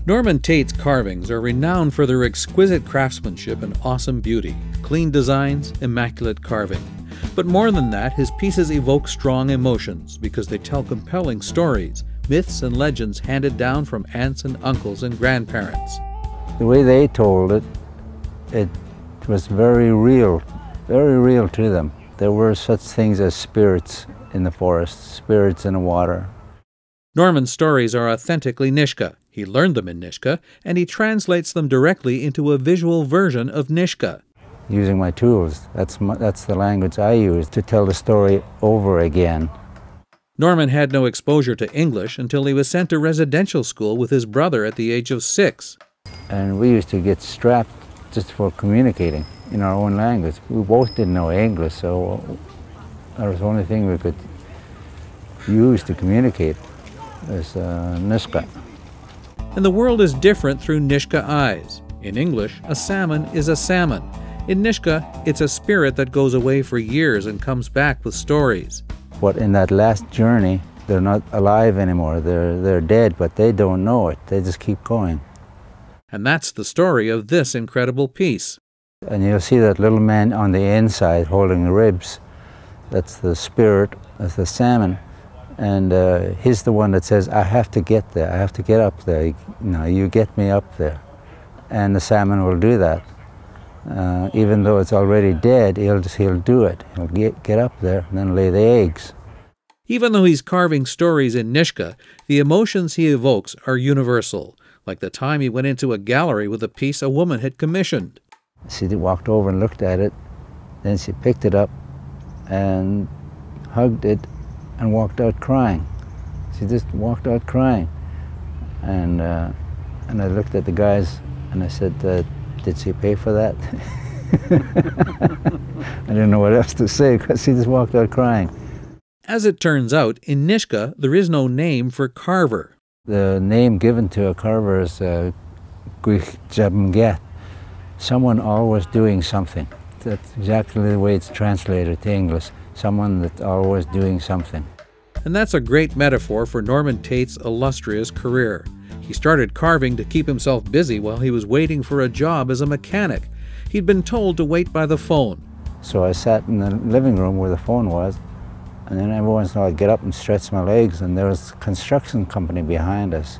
Norman Tait's carvings are renowned for their exquisite craftsmanship and awesome beauty, clean designs, immaculate carving. But more than that, his pieces evoke strong emotions because they tell compelling stories, myths and legends handed down from aunts and uncles and grandparents. The way they told it, it was very real to them. There were such things as spirits in the forest, spirits in the water. Norman's stories are authentically Nishka. He learned them in Nishka, and he translates them directly into a visual version of Nishka. Using my tools, that's the language I use to tell the story over again. Norman had no exposure to English until he was sent to residential school with his brother at the age of 6. And we used to get strapped just for communicating in our own language. We both didn't know English, so that was the only thing we could use to communicate was Nishka. And the world is different through Nishka eyes. In English, a salmon is a salmon. In Nishka, it's a spirit that goes away for years and comes back with stories. But in that last journey, they're not alive anymore. They're dead, but they don't know it. They just keep going. And that's the story of this incredible piece. And you'll see that little man on the inside holding the ribs. That's the spirit of the salmon. And he's the one that says, I have to get there, I have to get up there. You get me up there. And the salmon will do that. Even though it's already dead, he'll do it. He'll get up there and then lay the eggs. Even though he's carving stories in Nishka, the emotions he evokes are universal, like the time he went into a gallery with a piece a woman had commissioned. She walked over and looked at it, then she picked it up and hugged it and walked out crying. She just walked out crying. And I looked at the guys and I said, did she pay for that? I didn't know what else to say because she just walked out crying. As it turns out, in Nishka, there is no name for carver. The name given to a carver is Grief, someone always doing something. That's exactly the way it's translated to English. Someone that's always doing something. And that's a great metaphor for Norman Tait's illustrious career. He started carving to keep himself busy while he was waiting for a job as a mechanic. He'd been told to wait by the phone. So I sat in the living room where the phone was, and then every once in a while I'd get up and stretch my legs, and there was a construction company behind us.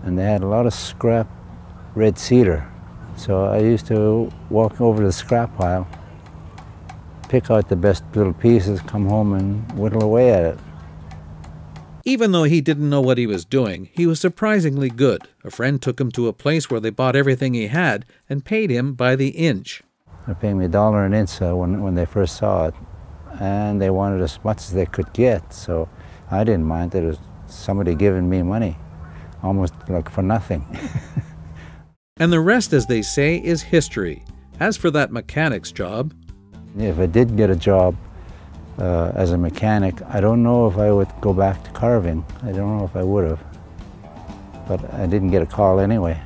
And they had a lot of scrap red cedar. So I used to walk over to the scrap pile, pick out the best little pieces, come home and whittle away at it. Even though he didn't know what he was doing, he was surprisingly good. A friend took him to a place where they bought everything he had and paid him by the inch. They were paying me $1 an inch when they first saw it, and they wanted as much as they could get, so I didn't mind. It was somebody giving me money, almost like for nothing. And the rest, as they say, is history. As for that mechanic's job, if I did get a job as a mechanic, I don't know if I would go back to carving. I don't know if I would have. But I didn't get a call anyway.